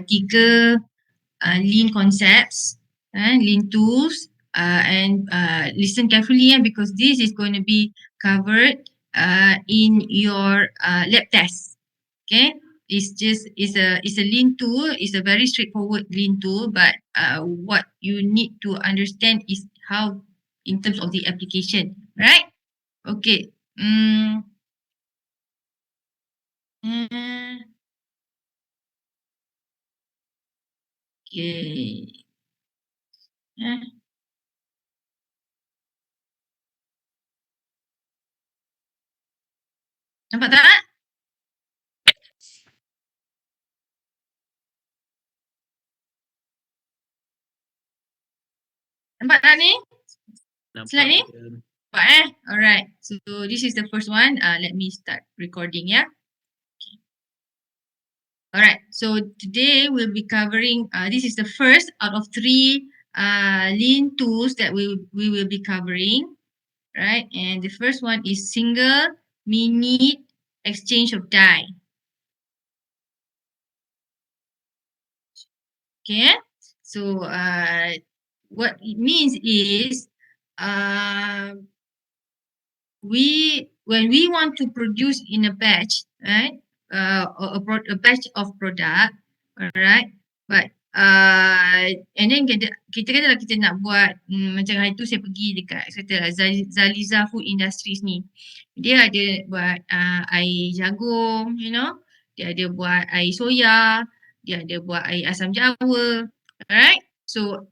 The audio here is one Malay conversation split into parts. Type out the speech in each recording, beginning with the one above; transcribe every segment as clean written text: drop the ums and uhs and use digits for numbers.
tiga lean concepts, lean tools, and listen carefully because this is going to be covered in your lab test. Okay, it's a lean tool. It's a very straightforward lean tool, but what you need to understand is how in terms of the application, right? Okay. Mm, okay. Eh, nampak tak? Nampak tak ni? Slide ni? Nampak Alright. So this is the first one. Let me start recording, yeah. Alright. So today we'll be covering. This is the first out of three lean tools that we will be covering, right? And the first one is single minute exchange of die. Okay. So what it means is when we want to produce in a batch, right? A batch of product, alright. But and then kita katalah kita nak buat macam hari tu saya pergi dekat katalah Zaliza Food Industries ni. Dia ada buat air jagung, you know. Dia ada buat air soya, dia ada buat air asam jawa, alright. So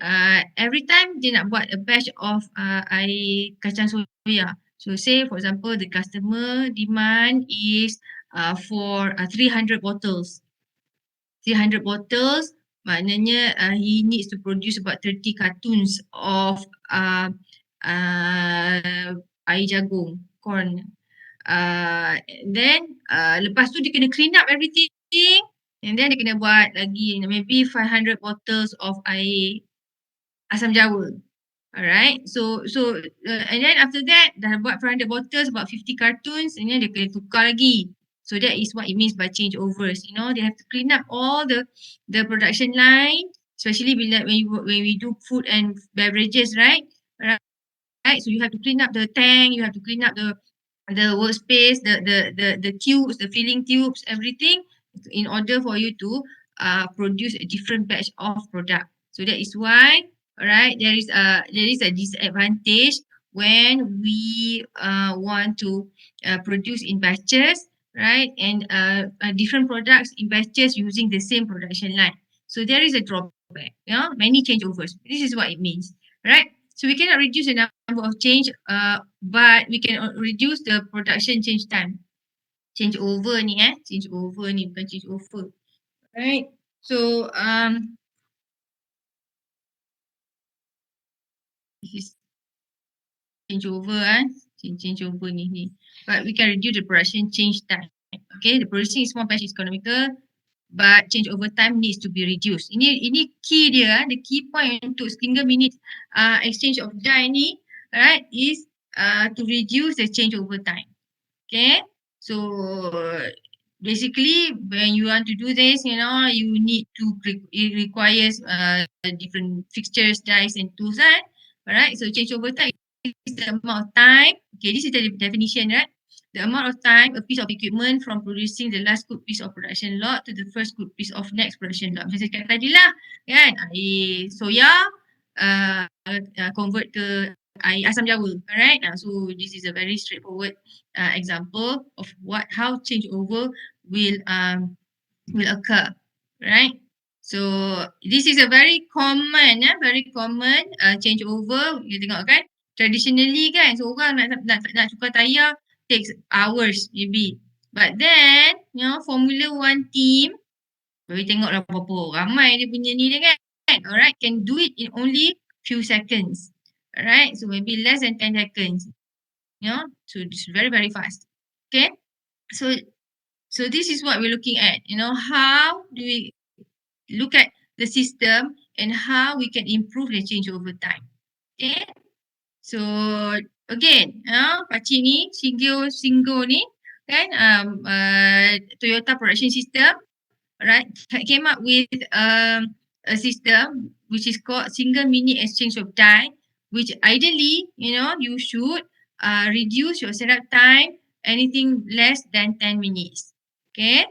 every time dia nak buat a batch of air kacang soya. So say for example the customer demand is for 300 bottles. 300 bottles maknanya he needs to produce about 30 cartons of air jagung, corn. Then lepas tu dia kena clean up everything and then dia kena buat lagi maybe 500 bottles of air asam jawa. Alright, so and then after that dah buat 500 bottles, about 50 cartons, and then dia kena tukar lagi. So that is what it means by changeovers. You know, they have to clean up all the production line, especially when we do food and beverages, right? Right. So you have to clean up the tank, you have to clean up the workspace, the tubes, the filling tubes, everything, in order for you to produce a different batch of product. So that is why, right, there is a disadvantage when we want to produce in batches, right, and different products in batches using the same production line. So there is a drawback, many changeovers. This is what it means, right? So we cannot reduce the number of change, but we can reduce the production change time. Changeover ni changeover ni bukan changeover, right? So this is changeover changeover ni. But we can reduce the production change time. Okay, the producing small batch is economical, but changeover time needs to be reduced. Ini key dia, the key point untuk single minute exchange of die ni, right, is to reduce the changeover time. Okay, so basically when you want to do this, you know, you need to it requires different fixtures, dies and tools, right? Alright, so changeover time is the amount of time. Okay, this is the definition, right? The amount of time a piece of equipment from producing the last good piece of production lot to the first good piece of next production lot. Macam saya cakap tadi lah, kan? Air soya convert ke air asam jawa. Alright, so this is a very straightforward example of how changeover will occur, right? So this is a very common changeover. You tengok kan, traditionally kan, seorang nak tukar tayar takes hours maybe. But then, you know, Formula One team, boleh tengoklah berapa ramai dia punya ni dia kan. Alright, can do it in only few seconds. Alright, so maybe less than 10 seconds. You know, so it's very, very fast. Okay, so this is what we're looking at. You know, how do we look at the system and how we can improve the change over time. Okay, so again, pakcik ni, Singo ni kan, Toyota production system. alright, came up with a system which is called single minute exchange of die, which ideally, you should reduce your setup time anything less than 10 minutes. Okay.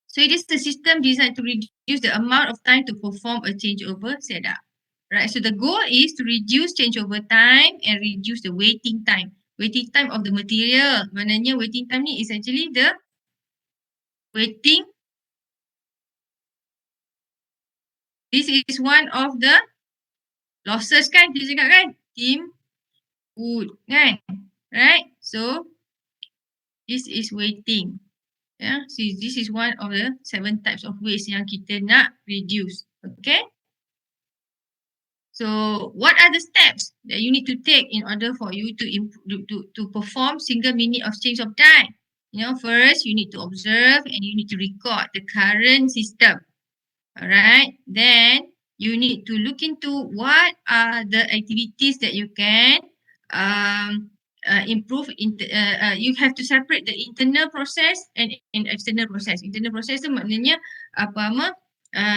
So it is the system designed to reduce the amount of time to perform a changeover setup. Right. So the goal is to reduce changeover time and reduce the waiting time. Waiting time of the material. Maknanya waiting time ni is actually the waiting. This is one of the losses kan, kita cakap kan. Team wood kan. Right. So this is waiting. Yeah. So this is one of the 7 types of waste yang kita nak reduce. Okay. So what are the steps that you need to take in order for you to perform single minute of change of die? First you need to observe and you need to record the current system. Alright, then you need to look into what are the activities that you can improve. You have to separate the internal process and external process. Internal process tu maknanya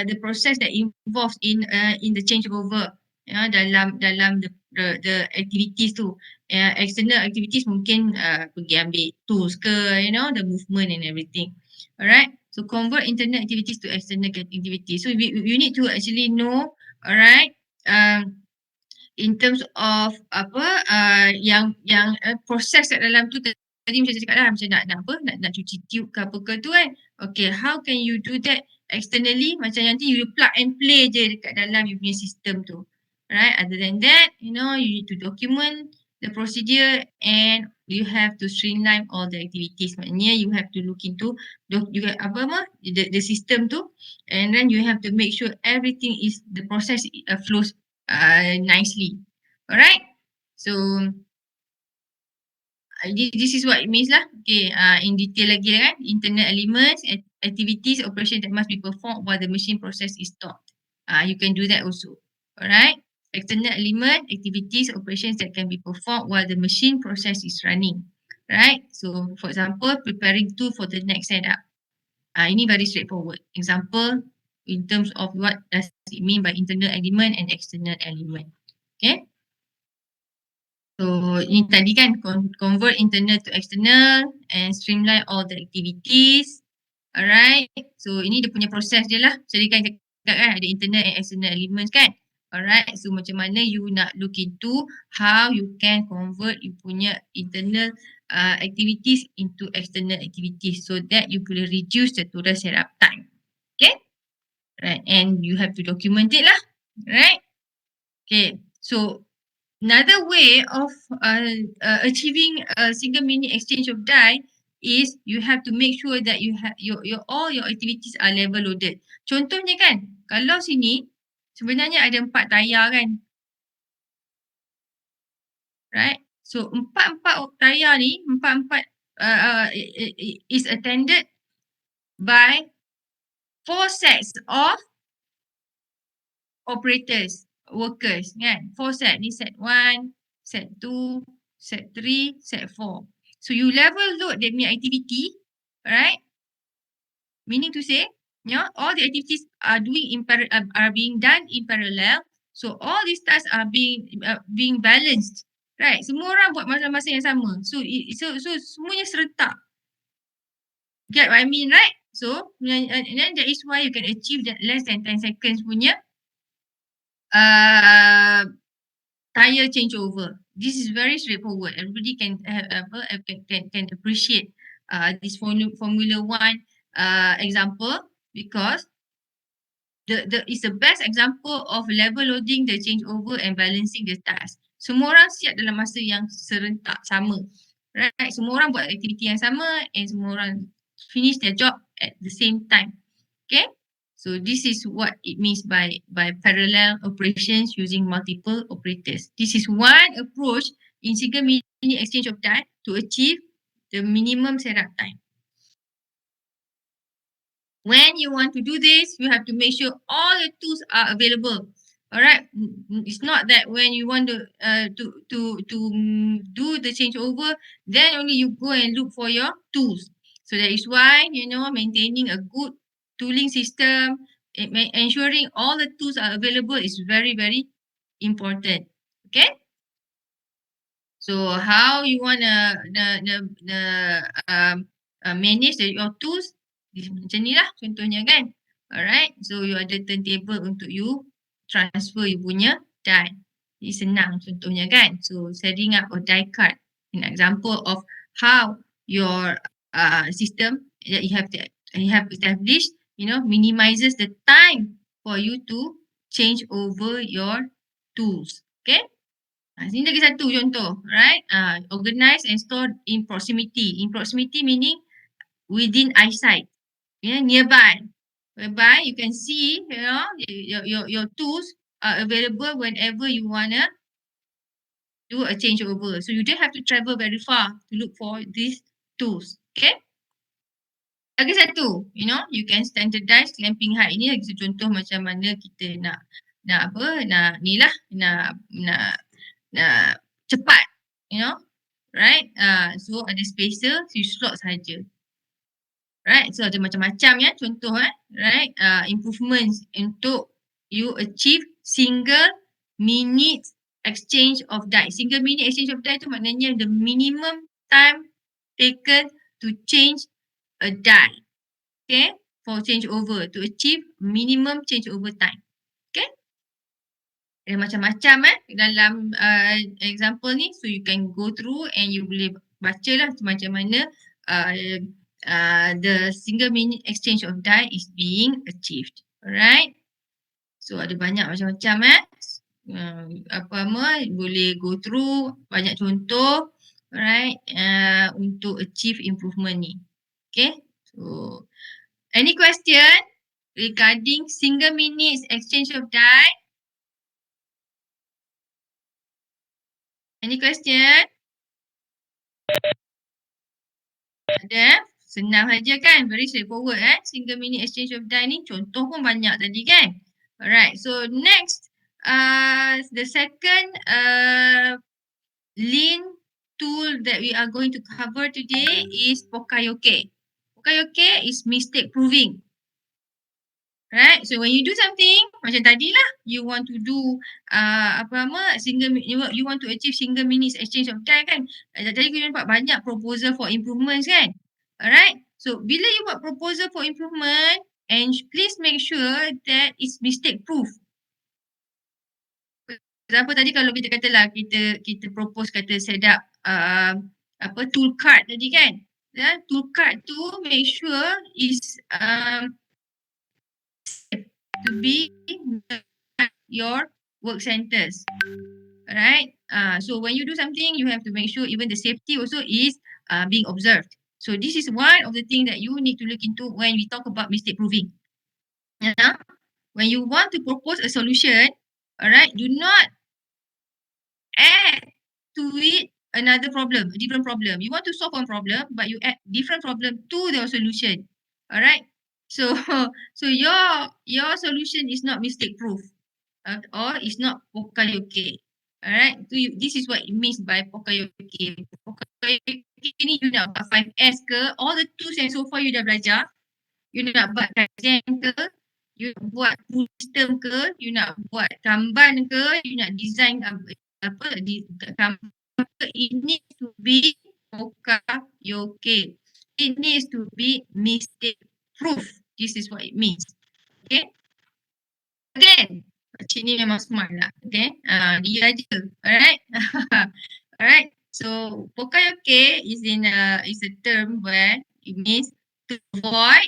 the process that involves in the changeover. Dalam the activities tu. External activities mungkin pergi ambil tools ke, the movement and everything. Alright, so convert internal activities to external activities. So you need to actually know, alright, in terms of yang proses kat dalam tu tadi macam saya cakap lah, macam nak cuci tube ke apa ke tu kan. Okay, how can you do that externally? Macam nanti you plug and play je dekat dalam you punya system tu. Right, other than that, you need to document the procedure and you have to streamline all the activities. Maknanya you have to look into the system tu, and then you have to make sure everything is the process flows nicely. Alright, so this is what it means lah. Okay, in detail lagi kan, internal elements, activities, operations that must be performed while the machine process is stopped. You can do that also. Alright, external element, activities, operations that can be performed while the machine process is running. Right, so for example, preparing tool for the next setup. Ini very straightforward. Example in terms of what does it mean by internal element and external element. Okay. So ini tadi kan convert internal to external and streamline all the activities. Alright. So ini dia punya proses je lah. Jadi kan cakap kan ada internal and external elements kan. Alright. So macam mana you nak look into how you can convert you punya internal activities into external activities so that you boleh reduce the total setup time. Okay. Right. And you have to document it lah. Right. Okay. So another way of achieving a single minute exchange of die is you have to make sure that you have all your activities are level loaded. Contohnya kan, kalau sini sebenarnya ada 4 tayar kan. Right? So 4 tayar ni, 4 is attended by 4 sets of operators, workers kan. 4 set ni, set 1, set 2, set 3, set 4. So you level load their activity, right? Meaning to say, all the activities are are being done in parallel. So all these tasks are being balanced, right? Semua orang buat masa-masa yang sama. So semuanya serentak. Get what I mean, right? So and then that is why you can achieve that less than 10 seconds punya tire changeover. This is very straightforward. Everybody can appreciate this Formula One example because it's the best example of level loading the changeover and balancing the task. Semua orang siap dalam masa yang serentak sama. Right? Semua orang buat aktiviti yang sama and semua orang finish their job at the same time. Okay? So this is what it means by parallel operations using multiple operators. This is one approach in single minute exchange of time to achieve the minimum setup time. When you want to do this, you have to make sure all the tools are available. Alright, it's not that when you want to do the changeover, then only you go and look for your tools. So that is why maintaining a good tooling system, ensuring all the tools are available is very, very important. Okay. So how you want manage your tools? Macam ni lah contohnya kan. Alright. So you ada turntable untuk you transfer you punya die. Jadi senang contohnya kan. So setting up a die card. An example of how your system that you have established, minimizes the time for you to change over your tools. Okay. Sini lagi satu contoh, right? Organize and store in proximity. In proximity meaning within eyesight, nearby, whereby you can see, your tools are available whenever you wanna do a changeover. So you don't have to travel very far to look for these tools. Okay? Lagi satu, you can standardize clamping height. Ini lagi satu contoh macam mana kita nak cepat, right? So ada spacer, so you slot saja. Right? So ada macam-macam ya contoh right? Improvements untuk you achieve single minute exchange of die. Single minute exchange of die tu maknanya the minimum time taken to change a die. Okay? For change over, to achieve minimum change over time. Okay? Ada macam-macam dalam example ni. So you can go through and you boleh baca lah macam mana the single minute exchange of die is being achieved. Alright. So ada banyak macam-macam boleh go through banyak contoh, alright, untuk achieve improvement ni. Okay. So any question regarding single minute exchange of die? Any question? Ada? Senang saja kan? Very straightforward Single minute exchange of die ni contoh pun banyak tadi kan? Alright, so next, the second lean tool that we are going to cover today is Poka Yoke. Poka Yoke is mistake proving. Right, so when you do something macam tadi lah, you want to do you want to achieve single minute exchange of die kan. Tadi kita nampak banyak proposal for improvements kan. Alright, so bila you buat proposal for improvement, and please make sure that it's mistake proof. Example tadi kalau kita katalah kita propose kata set up tool card tadi kan. Tool card tu make sure is to be your work centers. Alright. So when you do something, you have to make sure even the safety also is being observed. So this is one of the things that you need to look into when we talk about mistake proving. When you want to propose a solution, alright, do not add to it another problem, a different problem. You want to solve one problem, but you add different problem to the solution. Alright. So your solution is not mistake proof, or is not Poka Yoke. Alright. So this is what it means by Poka Yoke. Poka Yoke ni you nak buat 5S ke, all the tools yang so far you dah belajar, you nak buat kajian ke, you nak buat tool system ke, you nak buat Kanban ke, you nak design Kanban, it needs to be Poka Yoke. It needs to be mistake proof. This is what it means. Okay. Again, cik ni memang smart lah. Okay. Dia aja. Alright. Alright. So Poka Yoke is a term where it means to avoid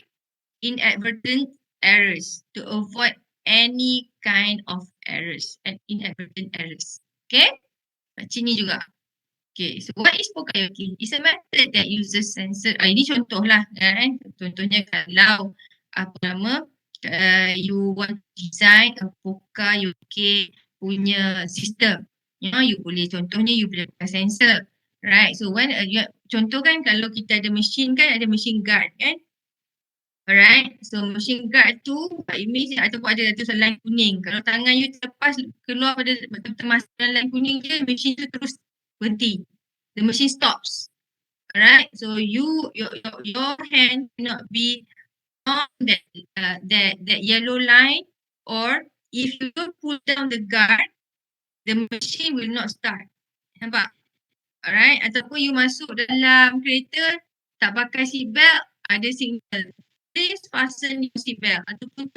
inadvertent errors, to avoid any kind of errors and inadvertent errors. Okay. Cik ni juga. Okay, so what is Poka Yoke? It's a method that uses sensor. Ini contoh lah kan. Contohnya kalau you want to design a Poka Yoke punya system. You boleh contohnya you boleh pakai sensor. Right, so when contoh kan kalau kita ada mesin kan, ada mesin guard kan. Alright, so mesin guard tu it means ataupun ada line kuning. Kalau tangan you terlepas keluar pada termasuk line kuning je, mesin tu terus berhenti. The machine stops. Alright, so your hand cannot be that that yellow line, or if you don't pull down the guard, the machine will not start. Nampak? Alright, ataupun you masuk dalam kereta tak pakai seat belt, ada signal. Please fasten your seat belt. Ataupun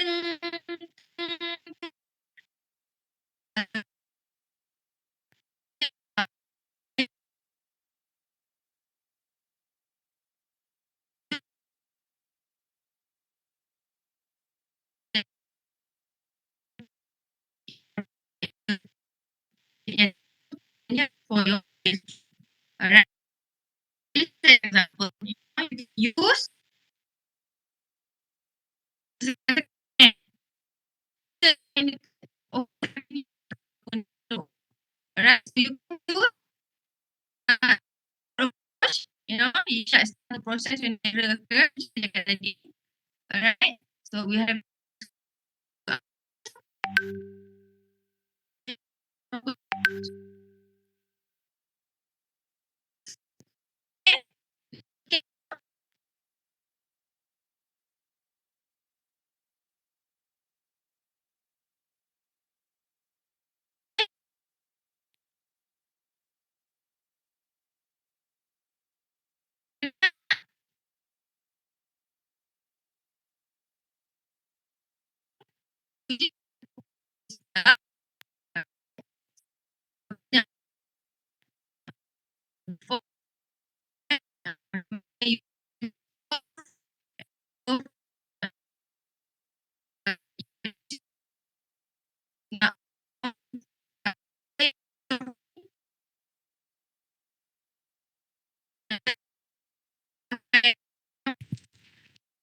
for your alright. This is an example. You use alright, so you can do you know, you start the process when error occurs, cakap tadi. Alright, so we have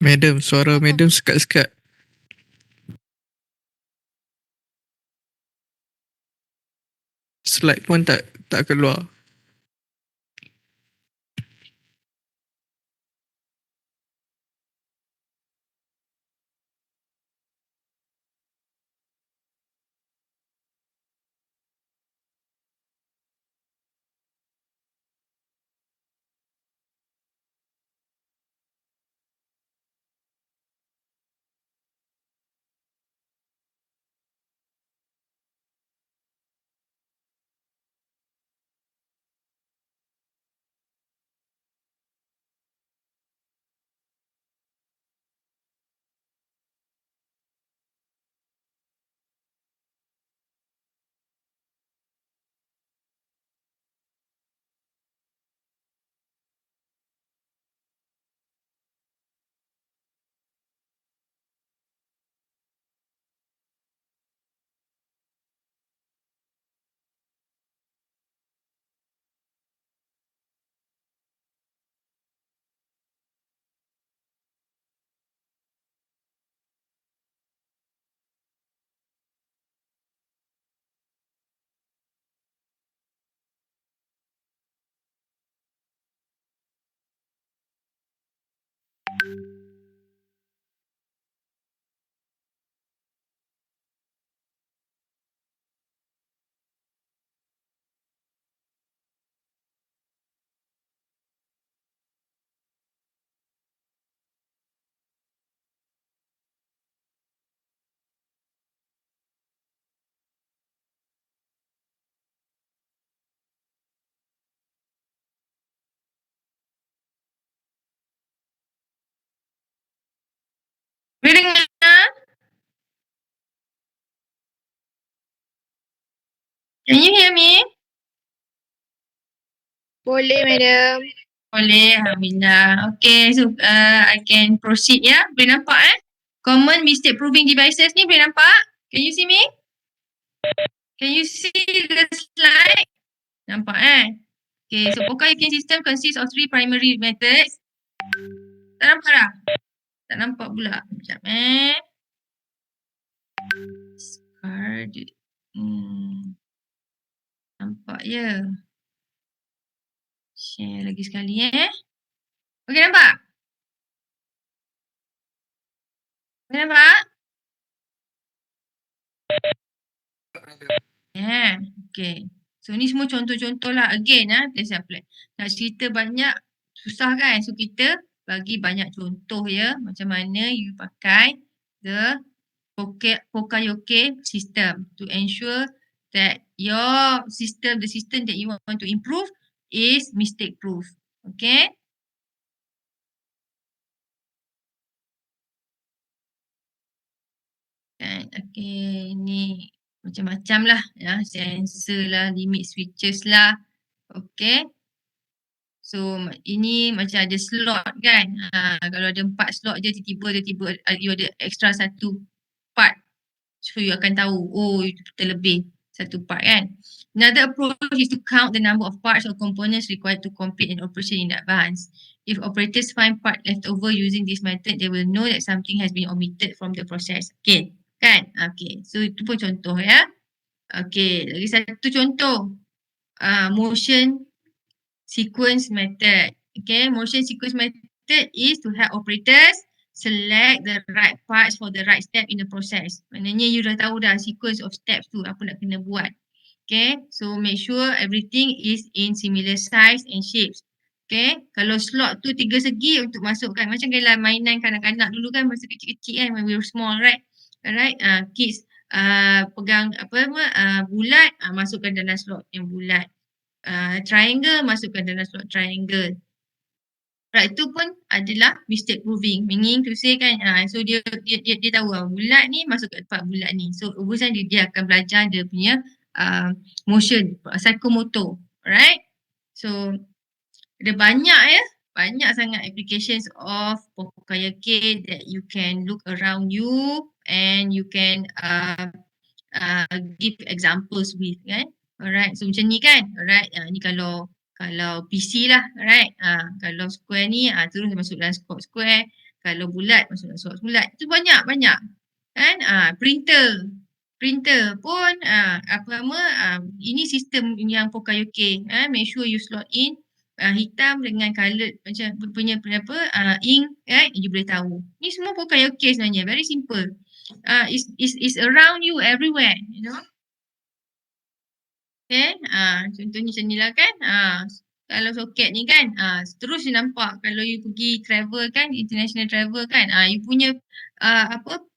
Madam, suara madam sekat-sekat. Slide pun tak keluar. boleh dengar? Can you hear me? Boleh, madam. Boleh, Alhamdulillah. Okay, so I can proceed ya. Boleh nampak Common mistake proving devices ni boleh nampak? Can you see me? Can you see the slide? Nampak Okay, so Poka Yoke system consists of three primary methods. Tak nampak dah? Tak nampak pula. Sekejap Card. Nampak ya. Share lagi sekali Okay, nampak? Boleh nampak? Okay. So ni semua contoh-contoh lah. Again, nak cerita banyak susah kan? So kita bagi banyak contoh ya macam mana you pakai the Poka Yoke system to ensure that your system, the system that you want to improve is mistake proof. Okay. Okay, ni macam-macam lah ya, sensor lah, limit switches lah. Okay. So ini macam ada slot kan. Kalau ada 4 slot je tiba-tiba you ada extra satu part. So you akan tahu, oh itu terlebih satu part kan. Another approach is to count the number of parts or components required to complete an operation in advance. If operators find part left over using this method, they will know that something has been omitted from the process. Okay, kan? Okay, so itu pun contoh ya. Okay, lagi satu contoh. Motion sequence method. Okay, motion sequence method is to help operators select the right parts for the right step in the process. Maknanya you dah tahu dah sequence of steps tu apa nak kena buat. Okay, so make sure everything is in similar size and shapes. Okay, kalau slot tu 3 segi untuk masukkan macam dalam mainan kanak-kanak dulu kan masa kecil-kecil kan when we were small, right? Alright, kids pegang bulat, masukkan dalam slot yang bulat. Triangle masukkan dalam slot triangle. Right, itu pun adalah mistake proving. Meaning to say kan, so dia tahu bulat ni masuk kat tempat bulat ni. So over time dia akan belajar dia punya motion, psychomotor. Alright. So ada banyak ya, banyak sangat applications of Poka Yoke that you can look around you and you can give examples with kan. Alright, so macam ni kan. Alright, ni kalau PC lah, alright. Kalau square ni terus masuk dalam square. Kalau bulat masuk dalam bulat. Itu banyak kan. Printer pun ini sistem yang Poka Yoke. Make sure you slot in hitam dengan coloured macam punya ink kan, you boleh tahu. Ni semua Poka Yoke sebenarnya, very simple. Is around you everywhere, you know. Okay, contohnya macam ni lah kan. Kalau soket ni kan, terus you nampak kalau you pergi travel kan, international travel kan, you punya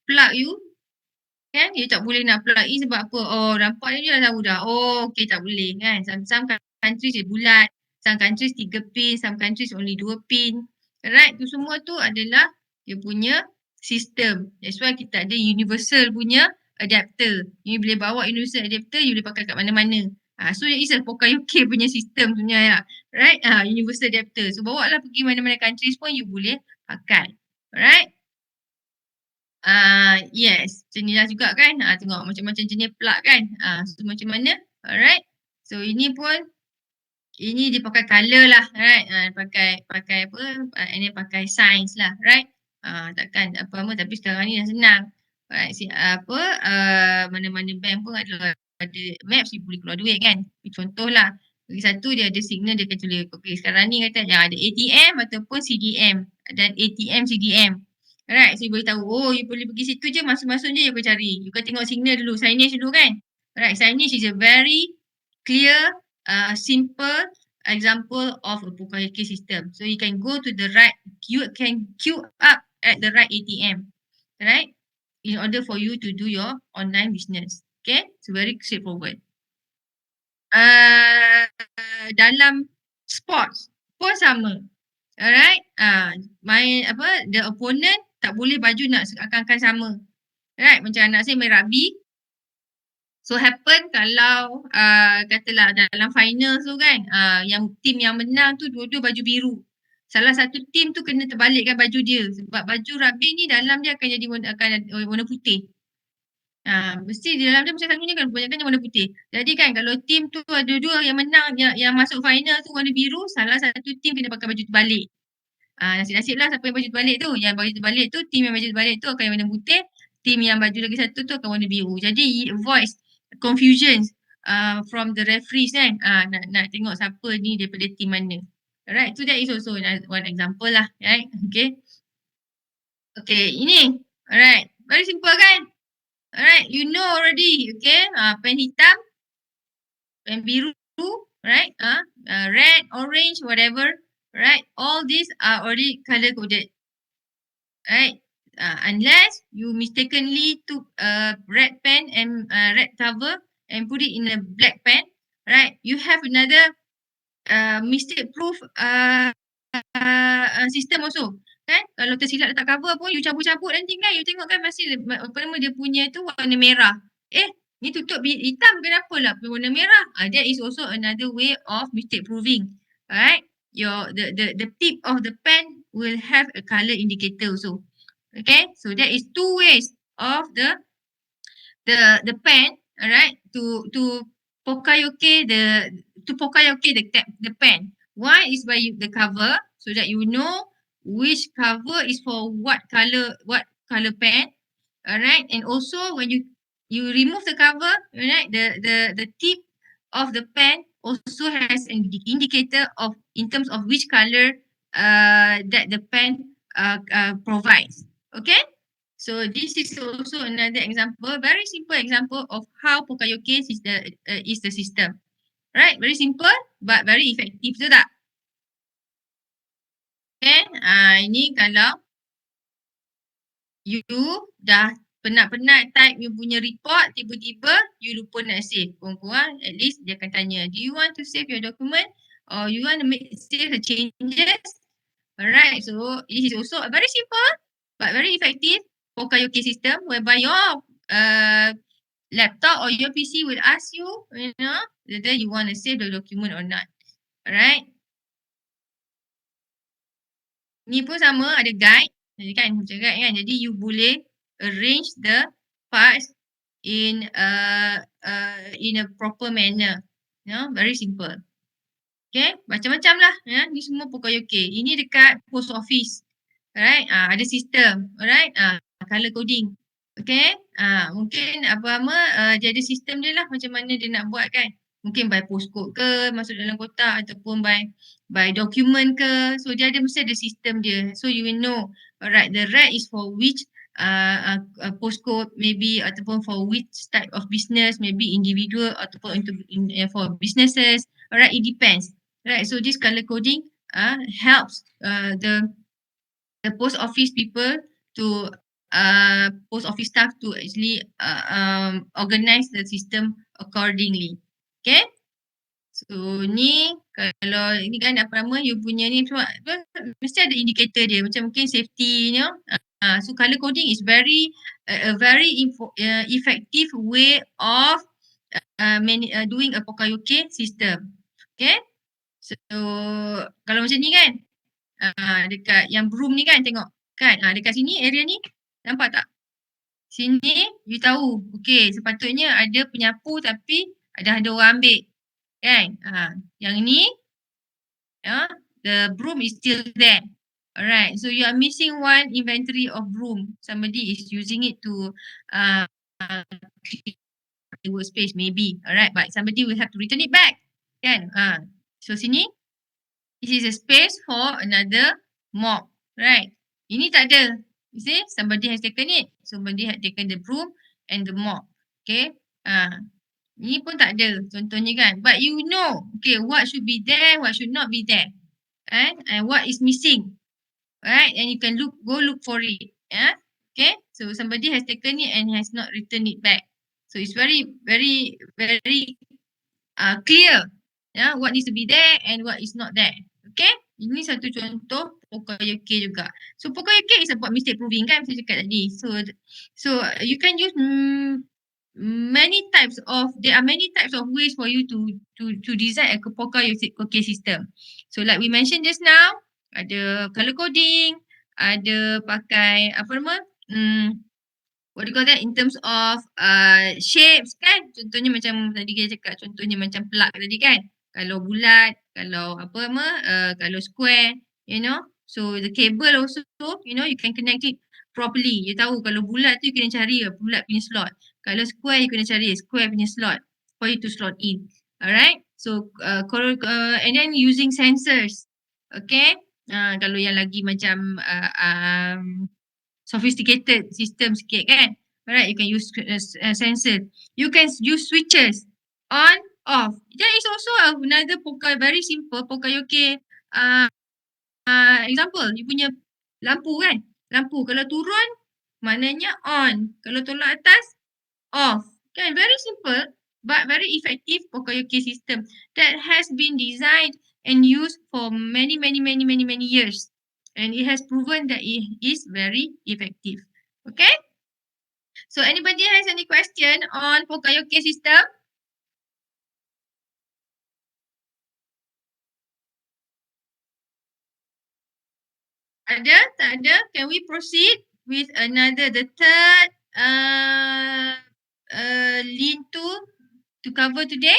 plug you kan, you tak boleh nak plug in sebab apa? Oh, nampak ni dah tahu dah. Oh, okay tak boleh kan. Some countries dia bulat, some countries 3 pin, some countries only 2 pin. Alright, tu semua tu adalah dia punya sistem. That's why kita ada universal punya adapter. You boleh bawa universal adapter, you boleh pakai kat mana-mana. So it is a Poka Yoke punya sistem sebenarnya. Right? Universal adapter. So bawa lah pergi mana-mana countries pun you boleh pakai. Alright? Yes, macam ni lah juga kan. Tengok macam-macam jenis plug kan. So macam mana. Alright. So ini pun, ini dia pakai colour lah. Alright. Pakai apa. Ini pakai science lah. Right. Takkan apa-apa tapi sekarang ni dah senang. Alright. Mana-mana bank pun ada maps you boleh keluar duit kan. Contoh lah. Lagi satu dia ada signal dia akan tulis. Okay, sekarang ni kata ada ATM ataupun CDM. Dan ATM CDM. Alright, so you boleh tahu, oh you boleh pergi situ je, masuk-masuk je you boleh cari. You kan tengok signal dulu, signage dulu kan. Alright, signage is a very clear, simple example of a Poka Yoke system. So you can go to the right, you can queue up at the right ATM. Alright, in order for you to do your online business. Okay, so very straightforward. Dalam sports pun sama. Alright, the opponent tak boleh baju nak akan sama. Right, macam anak saya main rugby. So happen kalau katalah dalam final tu kan, yang team yang menang tu dua-dua baju biru. Salah satu team tu kena terbalikkan baju dia sebab baju rugby ni dalam dia akan jadi warna putih. Mesti di dalam dia macam satunya kan kebanyakan warna putih. Jadi kan kalau team tu ada dua yang menang yang masuk final tu warna biru, salah satu team kena pakai baju terbalik. Nasib-nasib lah siapa yang baju terbalik tu. Yang baju terbalik tu, team yang baju terbalik tu akan warna putih. Team yang baju lagi satu tu akan warna biru. Jadi it avoids confusions from the referees kan. Nak tengok siapa ni daripada team mana. Alright, so that is also one example lah. Right, okay. Okay, ini. Alright, very simple kan. Alright, you know already. Okay, pen hitam, pen biru, right? Red, orange, whatever. right? All these are already color coded, right? Unless you mistakenly took a red pen and red cover and put it in a black pen, right? You have another mistake proof system also, kan? Kalau tersilap letak cover pun you cabut-cabut nanti kan, you tengok kan masih apa nama dia punya tu warna merah. Ni tutup hitam kenapa lah warna merah? That is also another way of mistake proving. Alright? The tip of the pen will have a color indicator also. Okay, so that is two ways of the pen, alright, to pokayoke the pen. One is by the cover, so that you know which cover is for what color pen, alright, and also when you remove the cover, alright, the tip of the pen also has an indicator of in terms of which color that the pen provides. Okay. So this is also another example, very simple example of how Pokayoke is the system. Right, very simple but very effective, betul tak? Okay, ini kalau you dah penat-penat type you punya report, tiba-tiba you lupa nak save. Kurang-kurang at least dia akan tanya, do you want to save your document or you want to save the changes? Alright, so this is also a very simple but very effective Pokayoke system whereby your laptop or your PC will ask you, whether you want to save the document or not. Alright. Ni pun sama, ada guide. Jadi kan, macam guide kan. Jadi you boleh arrange the parts in a proper manner. Very simple. Okay, macam-macam lah. Ni semua Poka-Yoke. Ini dekat post office. Alright, ada sistem. Alright, color coding. Okay, mungkin apa-apa dia ada sistem dia lah macam mana dia nak buat kan. Mungkin by postcode ke, masuk dalam kotak ataupun by document ke. So dia ada mesti ada sistem dia. So you will know, alright, the red is for which postcode maybe ataupun for which type of business, maybe individual ataupun for businesses. Alright, it depends. Right, so this color coding helps the post office people to post office staff to actually organize the system accordingly. Okay, so ni kalau ini kan apa nama you punya ni cuma mesti ada indicator dia macam mungkin safety ni. So color coding is a very effective way of doing a Poka-Yoke system. Okay. So kalau macam ni kan, dekat yang broom ni kan tengok kan, dekat sini area ni nampak tak? Sini you tahu, okay sepatutnya ada penyapu tapi ada orang ambil kan. Yang ni the broom is still there. Alright, so you are missing one inventory of broom. Somebody is using it to the workspace maybe. Alright, but somebody will have to return it back kan. So sini this is a space for another mop, right? Ini tak ada. You see, somebody has taken it. Somebody had taken the broom and the mop. Okay. Ini pun tak ada contohnya kan. But you know, okay, what should be there, what should not be there. And what is missing. Right? And you can go look for it. Okay. So somebody has taken it and has not returned it back. So it's very, very, very clear. What needs to be there and what is not there. Okay, ini satu contoh Poka-Yoke juga. So Poka-Yoke is about mistake proving kan saya cakap tadi. So you can use there are many types of ways for you to design a Poka-Yoke system. So like we mentioned just now, ada color coding, ada pakai apa nama? What do you call that in terms of shapes kan? Contohnya macam tadi kita cakap, contohnya macam plug tadi kan. Kalau bulat, kalau apa nama, kalau square, So the cable also, you can connect it properly. You tahu kalau bulat tu you kena cari bulat punya slot. Kalau square you kena cari square punya slot for you to slot in. Alright. So and then using sensors. Okay. Kalau yang lagi macam sophisticated system sikit kan. Alright, you can use sensor. You can use switches on, off. That is also another very simple Poka-Yoke example, you punya lampu kan. Lampu kalau turun, maknanya on. Kalau tolak atas, off. Kan, very simple but very effective Poka-Yoke system that has been designed and used for many years. And it has proven that it is very effective. Okay? So anybody has any question on Poka-Yoke system? Ada? Tak ada? Can we proceed with another, the third lean to cover today?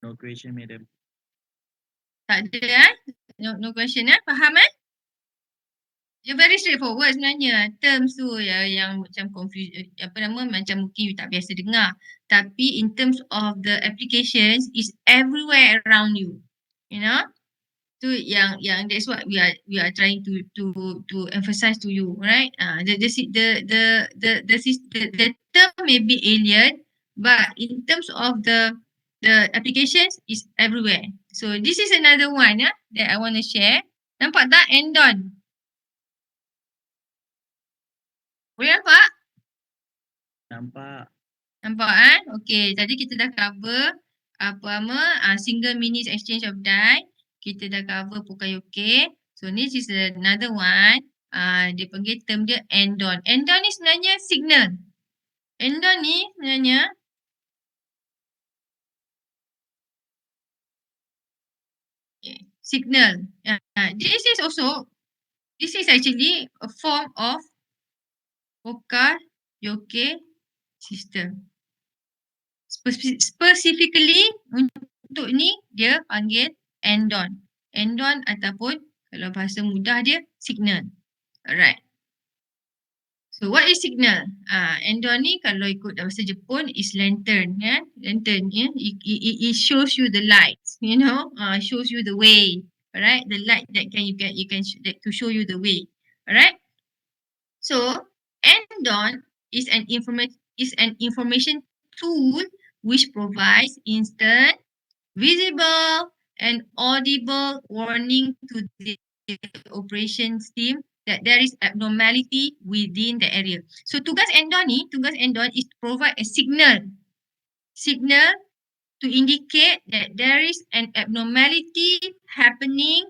No question, madam. Tak ada no question faham Dia very straightforward sebenarnya. Terms tu yang macam confuse, macam mungkin you tak biasa dengar. Tapi in terms of the applications is everywhere around you. You know? Tu yang that's what we are trying to emphasize to you, right? The term may be alien, but in terms of the applications is everywhere. So this is another one that I want to share. Nampak tak ANDON? Boleh nampak? Nampak. Nampak Okay, tadi kita dah cover single minutes exchange of die. Kita dah cover Poka-Yoke. So this is another one. Dia panggil term dia ANDON. ANDON ni sebenarnya signal. ANDON ni sebenarnya signal. This is actually a form of Poka-Yoke system. Specifically untuk ni dia panggil ANDON. ANDON ataupun kalau bahasa mudah dia signal. Alright. So what is signal? ANDON ni kalau ikut bahasa Jepun is lantern Lantern it shows you the lights, shows you the way. Alright, the light that you can to show you the way. Alright. So ANDON is an information tool which provides instant, visible and audible warning to the operations team that there is abnormality within the area. So tugas ANDON is to provide a signal to indicate that there is an abnormality happening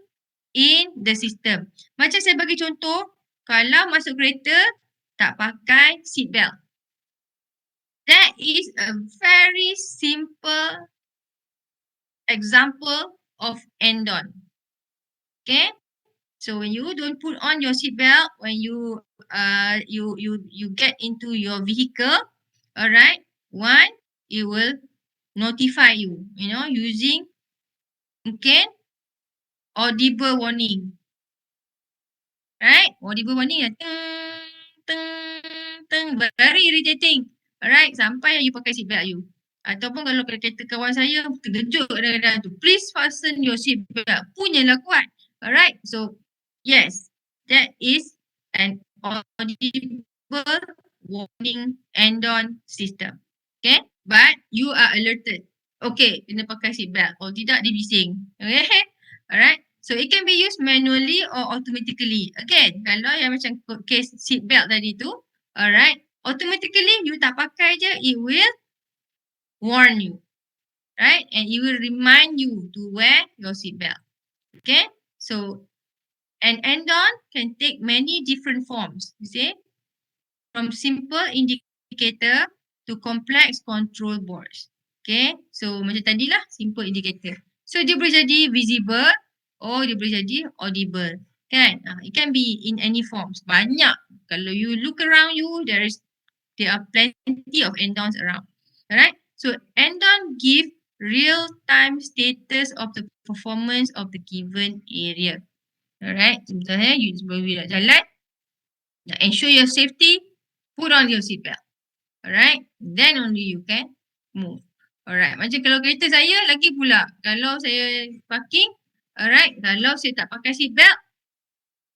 in the system. Macam saya bagi contoh, kalau masuk kereta tak pakai seat belt. That is a very simple example of ANDON. Okay? So when you don't put on your seat belt, when you get into your vehicle, alright, one, it will notify you, using audible warning. Right? Audible warning very irritating. Alright, sampai you pakai seat belt you. Ataupun kalau kereta kawan saya terkejut kadang-kadang tu, please fasten your seat belt. Punyalah kuat. Alright, so yes, that is an audible warning ANDON system. Okay, but you are alerted. Okay, kena pakai seat belt. Kalau tidak, dia bising. Okay, alright. So it can be used manually or automatically. Again, kalau yang macam case seat belt tadi tu, alright, automatically you tak pakai je, it will warn you. Right? And it will remind you to wear your seat belt. Okay? So an ANDON can take many different forms. You see? From simple indicator to complex control boards. Okay? So macam tadilah, simple indicator. So dia boleh jadi visible or dia boleh jadi audible. Kan? It can be in any forms. Banyak. Kalau you look around you, there are plenty of ANDONs around. Alright? So ANDON give real-time status of the performance of the given area. Alright? Misalnya, you nak jalan, nak ensure your safety, put on your seatbelt. Alright? Then only you can move. Alright? Macam kalau kereta saya lagi pula, kalau saya parking, alright, kalau saya tak pakai seatbelt,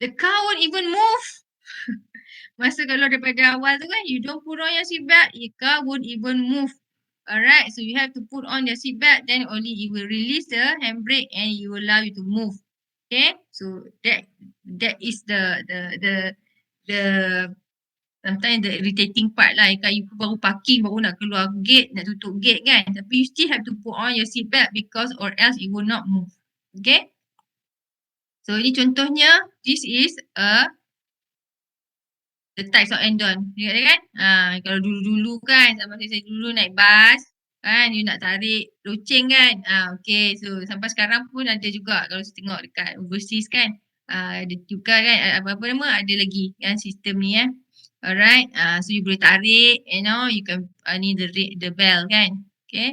the car won't even move. Masa kalau daripada awal tu kan, you don't put on your seatbelt, your car won't even move. Alright, so you have to put on your seatbelt, then only it will release the handbrake and it will allow you to move. Okay, so that is the sometimes the irritating part lah. Kan you baru parking, baru nak keluar gate, nak tutup gate kan. Tapi you still have to put on your seatbelt because or else it will not move. Okay. So ini contohnya, this is the types of ANDON. Ingat kan? Kalau dulu-dulu kan, sama saya dulu naik bas, kan, you nak tarik loceng kan. Okay, so sampai sekarang pun ada juga kalau saya tengok dekat overseas kan. Ada juga kan, apa nama, ada lagi kan sistem ni ya. Alright, so you boleh tarik, you know, you can ni the bell kan. Okay.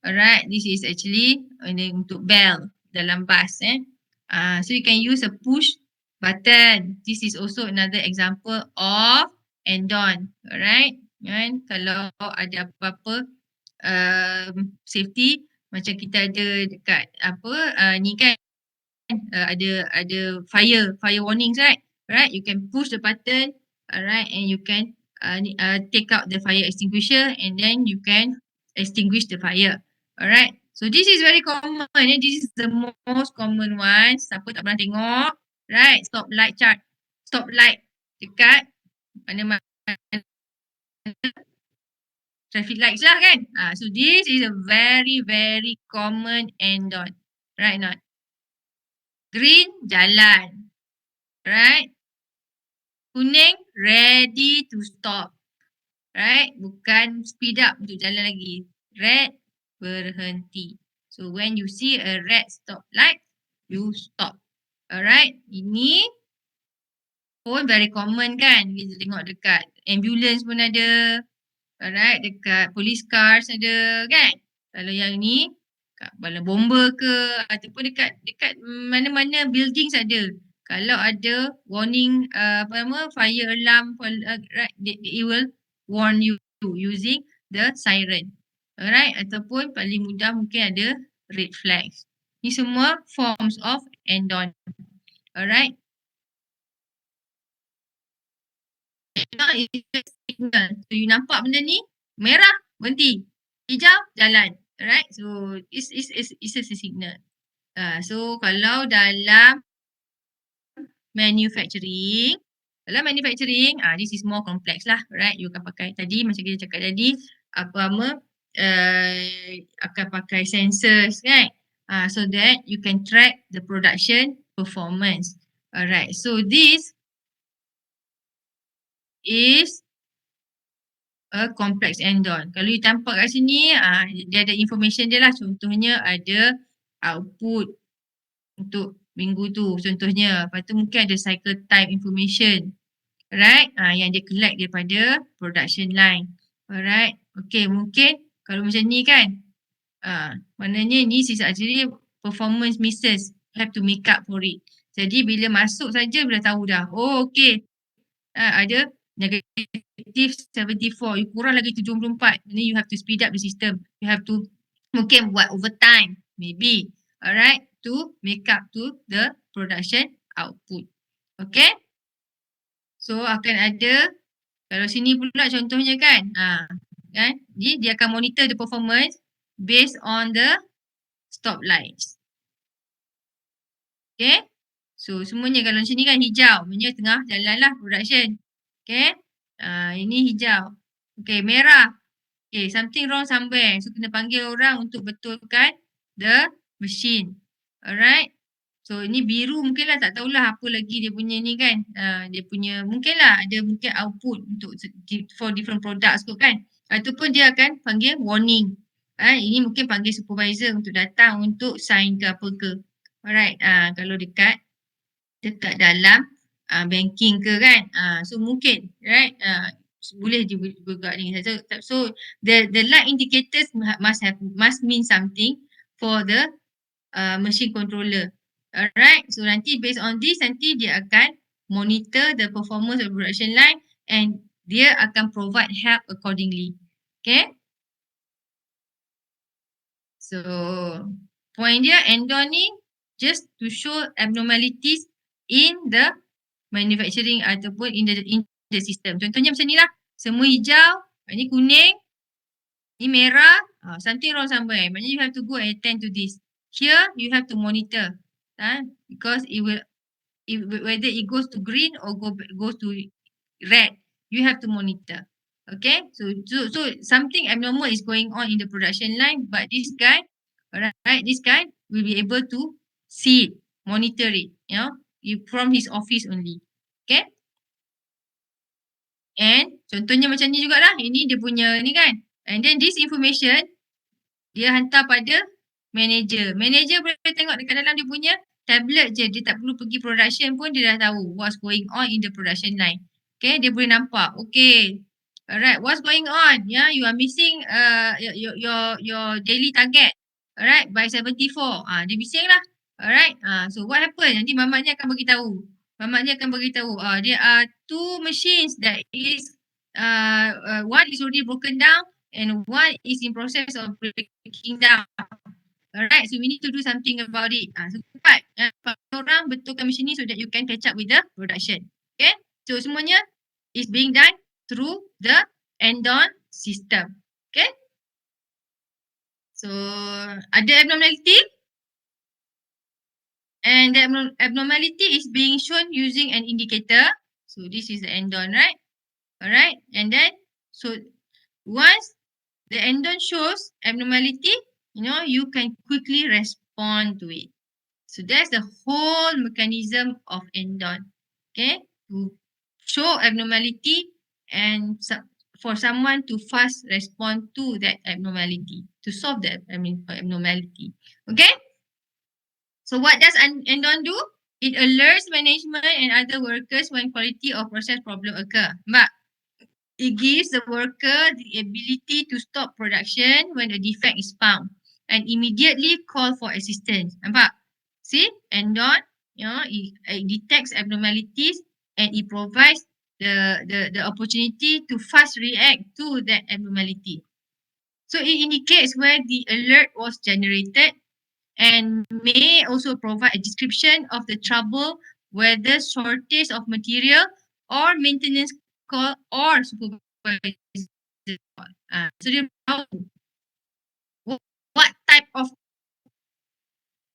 Alright, this is actually untuk bell dalam bas so you can use a push button. This is also another example of ANDON. Alright, kan kalau ada apa-apa safety macam kita ada dekat apa ni kan ada fire warnings right, you can push the button, alright, and you can take out the fire extinguisher and then you can extinguish the fire. Alright, so this is very common. This is the most common one. Siapa tak pernah tengok, right? Stop light dekat mana traffic lights lah kan. So this is a very very common ANDON, right? Not green jalan, right? Kuning ready to stop, right? Bukan speed up untuk jalan lagi. Red berhenti. So when you see a red stop light, you stop. Alright, ini pun very common kan. Kita tengok dekat ambulance pun ada. Alright, dekat police cars ada kan. Kalau yang ni kat bala bomba ke ataupun dekat mana-mana buildings ada. Kalau ada warning apa nama fire alarm right, it will warn you using the siren. Alright, ataupun paling mudah mungkin ada red flags. Ni semua forms of ANDON. Alright. Signal. So you nampak benda ni, merah berhenti, hijau jalan. Alright, so it's a signal. So kalau dalam manufacturing, this is more complex lah, right? You akan pakai tadi macam kita cakap tadi, akan pakai sensors, right? So that you can track the production performance. Alright, so this is a complex ANDON. Kalau you tampak kat sini, dia ada information dia lah. Contohnya ada output untuk minggu tu contohnya. Lepas tu mungkin ada cycle time information. Right? Yang dia collect daripada production line. Alright. Okay, mungkin kalau macam ni kan. Maknanya ni is actually performance misses. Have to make up for it. Jadi bila masuk saja dah tahu dah. Oh okay. Ada negative 74. You kurang lagi 74. Then you have to speed up the system. You have to mungkin buat overtime. Maybe. Alright. To make up to the production output. Okay. So akan ada, kalau sini pula contohnya kan, kan? Jadi dia akan monitor the performance based on the stop lights. Okay. So semuanya kalau sini kan hijau, maksudnya tengah jalan lah production. Okay. Ini hijau. Okay, merah. Okay, something wrong somewhere. So kena panggil orang untuk betulkan the machine. Alright. So ini biru mungkin lah, tak tahulah apa lagi dia punya ni kan. Dia punya mungkin lah ada mungkin output untuk for different products tu kan. Ataupun dia akan panggil warning. Ini mungkin panggil supervisor untuk datang untuk sign ke apa ke. Alright. Kalau dekat dalam banking ke kan. So mungkin right. Boleh juga ni. So the light indicators must mean something for the machine controller. Alright, so nanti based on this nanti dia akan monitor the performance of production line and dia akan provide help accordingly. Okay. So point dia ANDON ni just to show abnormalities in the manufacturing ataupun in the system. Contohnya macam ni lah. Semua hijau, ini kuning, Ni merah, something wrong somewhere. Maknanya you have to go and attend to this. Here, you have to monitor. Because whether it goes to green or goes to red, you have to monitor. Okay, so something abnormal is going on in the production line, but this guy, alright, this guy will be able to see it, monitor it, from his office only. Okay, and contohnya macam ni jugalah, ini dia punya ni kan, and then this information dia hantar pada manager. Manager boleh tengok dekat dalam dia punya tablet je. Dia tak perlu pergi production pun dia dah tahu what's going on in the production line. Okay, dia boleh nampak. Okay, alright, what's going on? Yeah, you are missing your daily target. Alright, by 74. Dia bising lah. Alright, so what happened? Nanti mamak ni akan beritahu. Mamak ni akan beritahu. There are 2 machines that is one is already broken down and one is in process of breaking down. Alright, so we need to do something about it. So cepat. Orang betulkan mesin ni so that you can catch up with the production. Okay, so semuanya is being done through the ANDON system. Okay, so ada abnormality and the abnormality is being shown using an indicator. So this is the ANDON, right? Alright, and then so once the ANDON shows abnormality, you can quickly respond to it. So that's the whole mechanism of ANDON. Okay, to show abnormality and for someone to fast respond to that abnormality, to solve that abnormality. Okay, so what does ANDON do? It alerts management and other workers when quality or process problem occur. Mak, it gives the worker the ability to stop production when a defect is found and immediately call for assistance. Nampak? See? ANDON, it detects abnormalities and it provides the opportunity to fast react to that abnormality. So it indicates where the alert was generated and may also provide a description of the trouble, whether shortage of material or maintenance call or supervisor call. So dia tahu what type of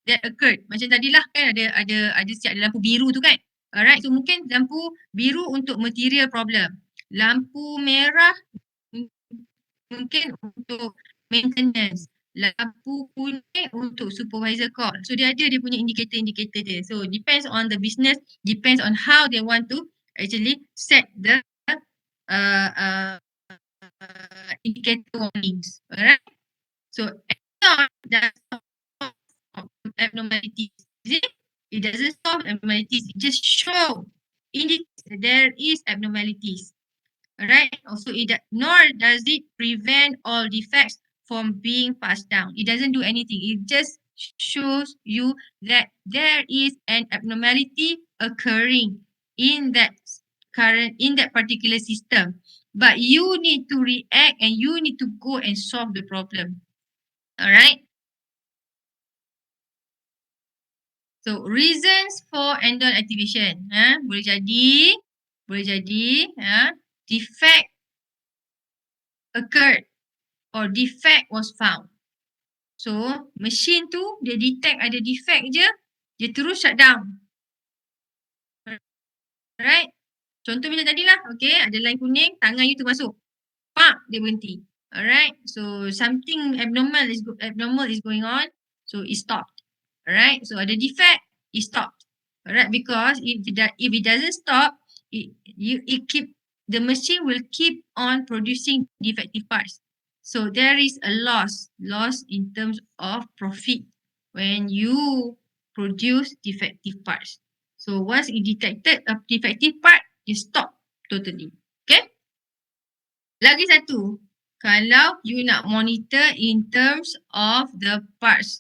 that occurred. Macam tadilah kan ada siap lampu biru tu kan. Alright, so mungkin lampu biru untuk material problem. Lampu merah mungkin untuk maintenance. Lampu kuning untuk supervisor call. So dia ada dia punya indikator-indikator dia. So depends on the business, depends on how they want to actually set the indicator warnings. Alright. So does abnormalities. It doesn't solve abnormalities. It just show indicates that there is abnormalities. Alright. Also, nor does it prevent all defects from being passed down. It doesn't do anything. It just shows you that there is an abnormality occurring in that particular system. But you need to react and you need to go and solve the problem. Alright. So reasons for ANDON activation. Boleh jadi defect occurred or defect was found. So machine tu dia detect ada defect je, dia terus shut down. Alright. Contoh macam tadi lah. Okay, ada line kuning, tangan you tu masuk. Pak, dia berhenti. Alright. So something abnormal is going on. So it stopped. Alright. So ada defect, it stopped. Alright, because if it doesn't stop, the machine will keep on producing defective parts. So there is a loss in terms of profit when you produce defective parts. So once it detected a defective part, it stop totally. Okay? Lagi satu, kalau you nak monitor in terms of the parts,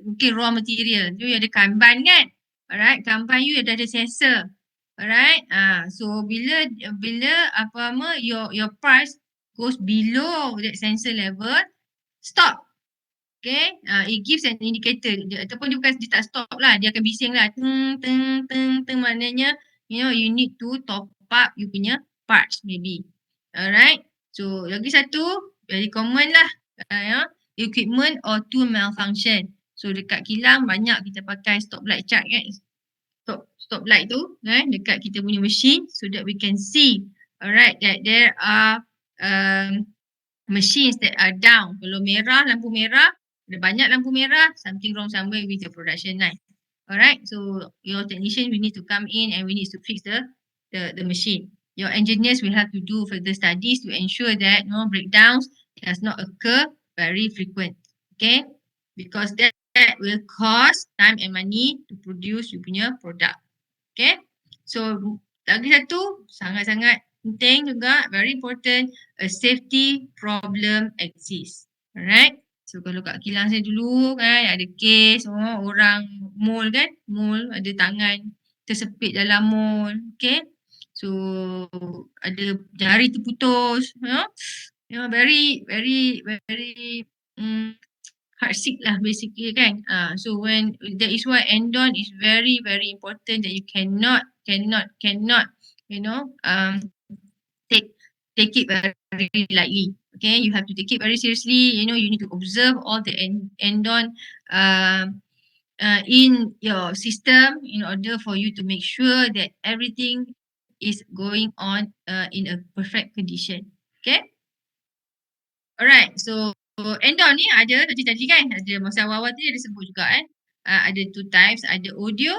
mungkin raw material, you ada kanban kan? Alright, kanban you ada sensor. Alright, so bila your price goes below that sensor level, stop. Okay, it gives an indicator. Ataupun dia tak stop lah, dia akan bising lah. Maknanya, you need to top up you punya parts maybe. Alright, So lagi satu very common lah equipment or tool malfunction. So dekat kilang banyak kita pakai stop light chart kan. Stop light tu dekat kita punya machine so that we can see alright that there are machines that are down. Kalau merah, lampu merah, ada banyak lampu merah, something wrong somewhere with the production line. Alright, so your technician we need to come in and we need to fix the machine. Your engineers will have to do further studies to ensure that no breakdowns does not occur very frequent. Okay, because that will cost time and money to produce you punya product. Okay, so lagi satu sangat-sangat penting juga, very important, a safety problem exists. Alright, so kalau kat kilang saya dulu kan ada kes orang mole kan, mole ada tangan tersepit dalam mole, okay. So ada jari terputus, very very very hardship lah basically kan. So when that is why ANDON is very very important that you cannot take it very lightly. Okay, you have to take it very seriously. You need to observe all the ANDON in your system in order for you to make sure that everything is going on in a perfect condition. Okay. Alright, so ANDON ni ada tadi kan, ada masa awal-awal tadi ada sebut juga ada two types, ada audio,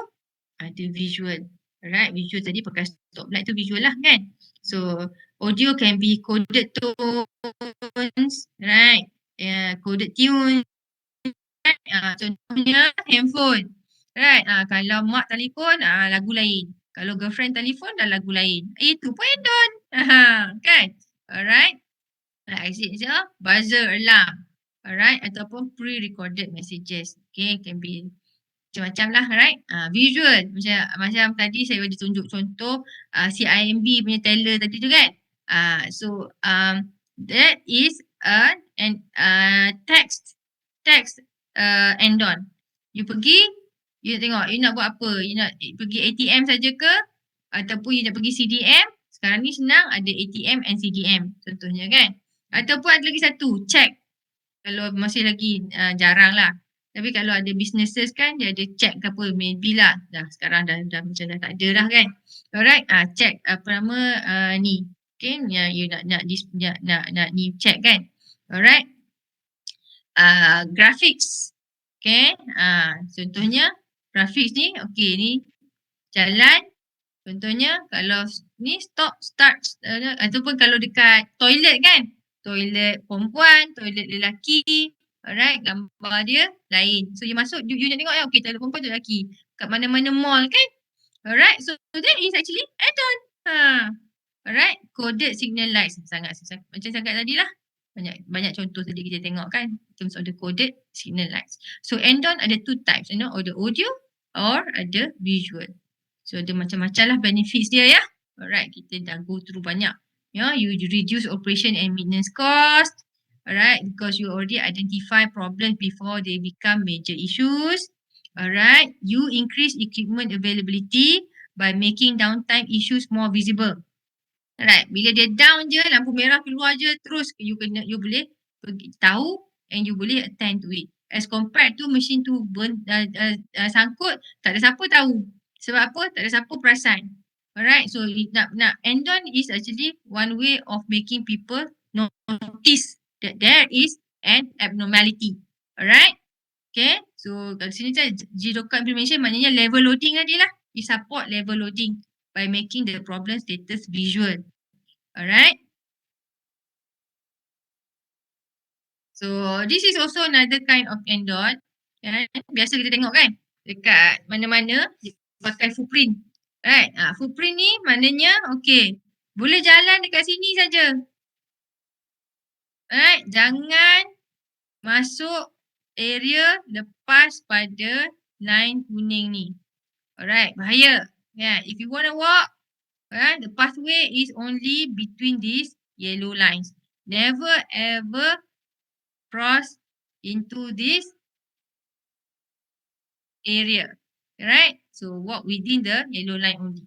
ada visual. Alright, visual tadi pakai stop light tu visual lah kan. So audio can be coded tones, right? Coded tunes, right? Contohnya handphone, right? Kalau mak telefon lagu lain. Kalau girlfriend telefon dah lagu lain. Itu pun ANDON. Kan? Alright. Like I said, buzzer alarm. Alright, ataupun pre-recorded messages. Okay, can be macam-macam lah, right? Visual, macam tadi saya bagi tunjuk contoh CIMB punya teller tadi tu kan. So that is an text ANDON. You pergi, you tengok you nak buat apa, you nak pergi ATM saja ke ataupun you nak pergi CDM. Sekarang ni senang ada ATM and CDM contohnya kan. Ataupun ada lagi satu, check. Kalau masih lagi jarang lah. Tapi kalau ada businesses kan, dia ada check ke apa, maybe lah. Dah sekarang dah macam dah tak ada dah kan. Alright, check apa nama ni. Okay, you nak ni check kan. Alright. Graphics. Okay, contohnya graphics ni, okay ni jalan. Contohnya kalau ni stop, start ataupun kalau dekat toilet kan. Toilet perempuan, toilet lelaki. Alright, gambar dia lain. So you masuk, you nak tengok okay toilet perempuan, toilet lelaki. Kat mana-mana mall kan. Alright, so that is actually add-on. Alright, coded signal lights. Sangat macam sangat tadi lah. Banyak contoh tadi kita tengok kan. In terms of the coded signal lights. So ANDON ada two types, ada audio or ada visual. So ada macam-macam lah benefits dia ya. Alright, kita dah go through banyak. You reduce operation and maintenance cost. Alright, because you already identify problems before they become major issues. Alright, you increase equipment availability by making downtime issues more visible. Alright, bila dia down je, lampu merah keluar je, terus you boleh pergi tahu and you boleh attend to it. As compared to mesin tu sangkut, tak ada siapa tahu. Sebab apa? Tak ada siapa perasan. Alright, so nak ANDON is actually one way of making people notice that there is an abnormality. Alright, okay. So kat sini zero count implementation maknanya level loading tadi lah. We support level loading by making the problem status visual. Alright. So this is also another kind of ANDON. Biasa kita tengok kan dekat mana-mana pakai footprint. Right. Footprint ni maknanya okay, boleh jalan dekat sini saja. Alright, jangan masuk area lepas pada line kuning ni. Alright, bahaya. Yeah, if you want to walk, the pathway is only between these yellow lines. Never ever cross into this area. Right? So walk within the yellow line only.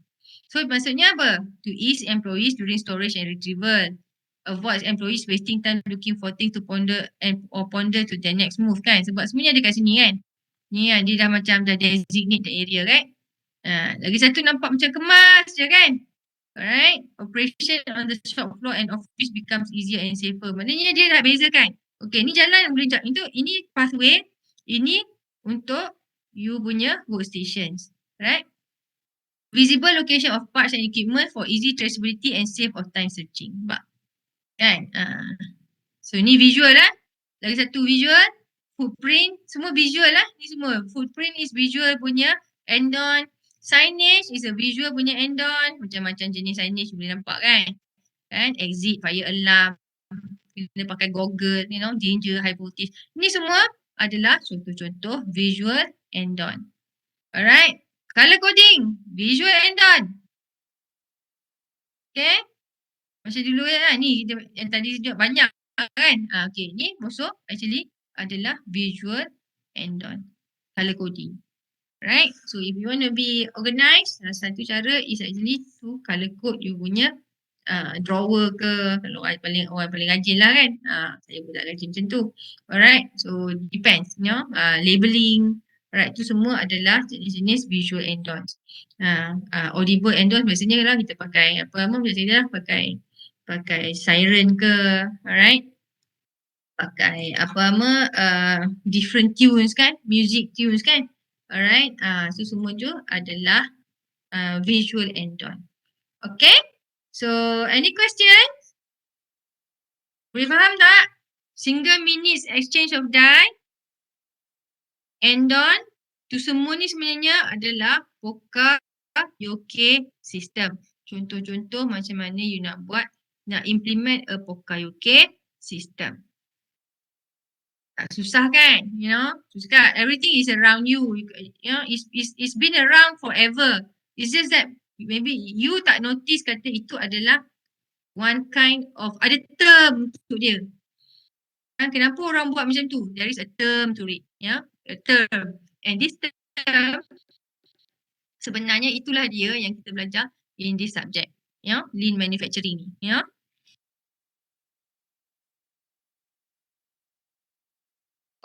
So maksudnya apa? To ease employees during storage and retrieval. avoids employees wasting time looking for things to ponder or ponder to their next move kan. Sebab semuanya ada kat sini kan. Ni kan dia dah macam dah designate the area kan. Lagi satu nampak macam kemas je kan. Alright. Operation on the shop floor and office becomes easier and safer. Maknanya dia dah bezakan. Okay, ni jalan boleh ini pathway. Ini untuk you punya workstations. Right. Visible location of parts and equipment for easy traceability and save of time searching. Nampak? Kan? So ni visual lah. Lagi satu visual. Footprint. Semua visual lah. Ni semua. Footprint is visual punya ANDON. Signage is a visual punya ANDON. Macam-macam jenis signage boleh nampak kan. Exit, fire alarm. Kena pakai goggle, danger, high voltage. Ni semua adalah contoh-contoh visual ANDON. Alright. Color coding. Visual ANDON. Okay. Macam dulu ni yang tadi tunjuk banyak kan. Okay, ni also actually adalah visual ANDON. Color coding. Right. So if you want to be organized, satu cara is actually to color code you punya drawer ke. Kalau orang paling rajin lah kan. Saya pun tak rajin macam tu. Alright. So depends. Labeling. Alright. Itu semua adalah jenis-jenis visual ANDONs. Audible ANDONs biasanya lah kita pakai biasanya lah pakai siren ke. Alright. Pakai different tunes kan. Music tunes kan. Alright. So semua tu adalah visual ANDON. Okay. So any questions? Boleh faham tak? Single minutes exchange of die. ANDON. Tu semua ni sebenarnya adalah Poka Yoke system. Contoh-contoh macam mana you nak implement a Poka Yoke system. Tak susah kan? Susah. Everything is around you. It's been around forever. It's just that maybe you tak notice kata itu adalah one kind of, ada term untuk dia. Kenapa orang buat macam tu? There is a term to it. A term. And this term sebenarnya itulah dia yang kita belajar in this subject. Lean manufacturing ni.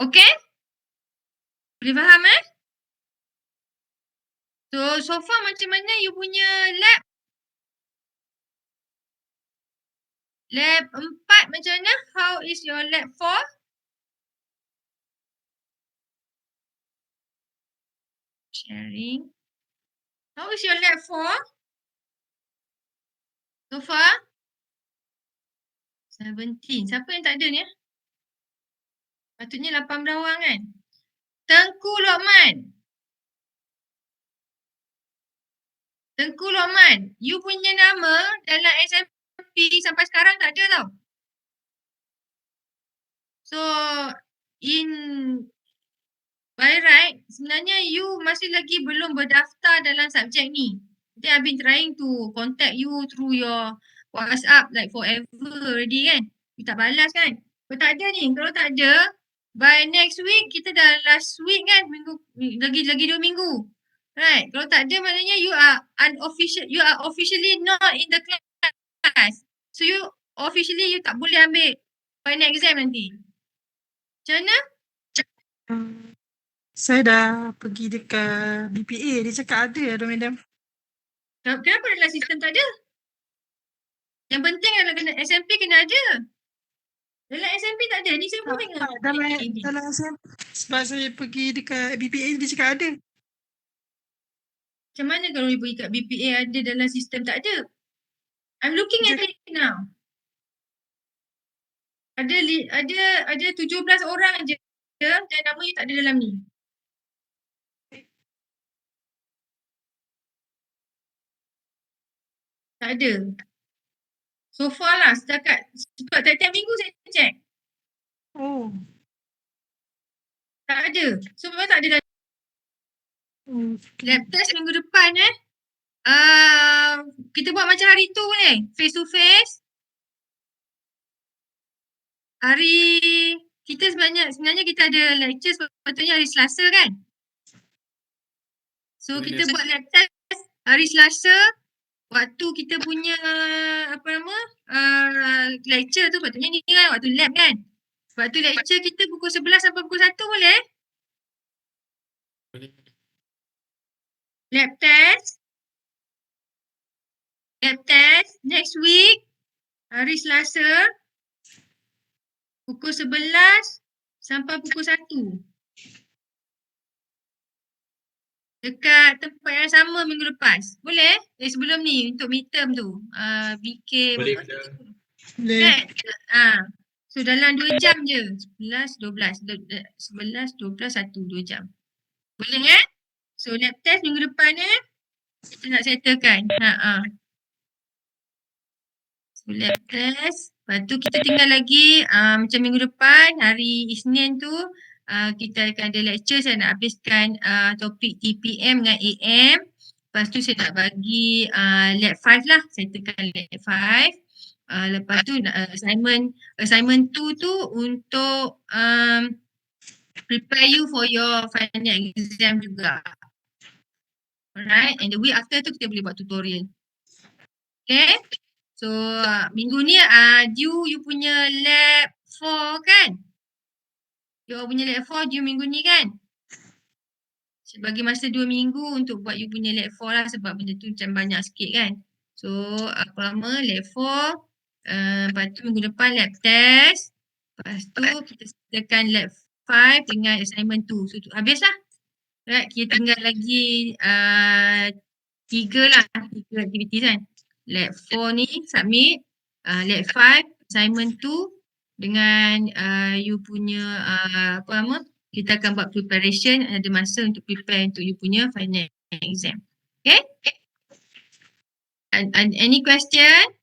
Okay? Boleh faham So far macam mana you punya lab? Lab 4 macam mana? How is your lab 4? Sharing. How is your lab 4? So far? 17. Siapa yang tak ada ni? Patutnya 18 orang kan? Tengku Lokman. Tengku Lokman. You punya nama dalam SMP sampai sekarang tak ada tau. So, by right, sebenarnya you masih lagi belum berdaftar dalam subjek ni. Then I've been trying to contact you through your WhatsApp like forever already kan. You tak balas kan. Kalau tak ada ni, kalau tak ada, by next week, kita dah last week kan, lagi 2 minggu. Right, kalau tak ada maknanya you are officially not in the class. So you officially you tak boleh ambil final exam nanti. Macam mana? Saya dah pergi dekat BPA. Dia cakap ada tu, madam. Kenapa dalam sistem tak ada? Yang penting adalah SMP kena ada. Dalam SMP tak ada. Ni saya pun tengok. Dalam SMP. Sebab saya pergi dekat BPA dia cakap ada. Macam mana kalau you pergi kat BPA ada dalam sistem tak ada? I'm looking at it now. Ada 17 orang je dan nama you tak ada dalam ni. Tak ada. So far lah setakat tiap minggu saya check. Oh. Tak ada. So memang tak ada dalam Okay. lab test minggu depan kita buat macam hari tu ni, face to face. Hari kita sebenarnya kita ada lecture sepatutnya hari Selasa kan. So kita buat lab test hari Selasa waktu kita punya apa nama lecture tu patutnya ni kan waktu lab kan. Waktu lecture kita pukul 11 sampai pukul 1 boleh? Boleh. Lab test next week hari Selasa pukul 11 sampai pukul 1. Dekat tempat yang sama minggu lepas. Boleh? Sebelum ni untuk midterm tu. BK Boleh, berapa tu? Boleh. Kan? So dalam 2 jam je. 11, 12. 11, 12, 1, 2 jam. Boleh kan? So lab test minggu depan kita nak settlekan. So lab test. Lepas tu kita tinggal lagi macam minggu depan hari Isnin tu kita akan ada lecture. Saya nak habiskan topik TPM dengan AM. Lepas tu saya nak bagi lab 5 lah. Saya tekan lab 5. Lepas tu assignment 2 tu untuk prepare you for your final exam juga. Alright, and the week after tu kita boleh buat tutorial. Okay, so minggu ni you punya lab 4 kan? You punya lab 4 due minggu ni kan? So, bagi masa 2 minggu untuk buat you punya lab 4 lah sebab benda tu macam banyak sikit kan. So apa nama lab 4, lepas tu minggu depan lab test. Lepas tu kita settlekan lab 5 dengan assignment 2. So habislah. Right, kita tinggal lagi 3 activities kan. Lab 4 ni submit, lab 5 assignment 2 dengan you punya apa nama kita akan buat preparation, ada masa untuk prepare untuk you punya final exam. Okay? And any question?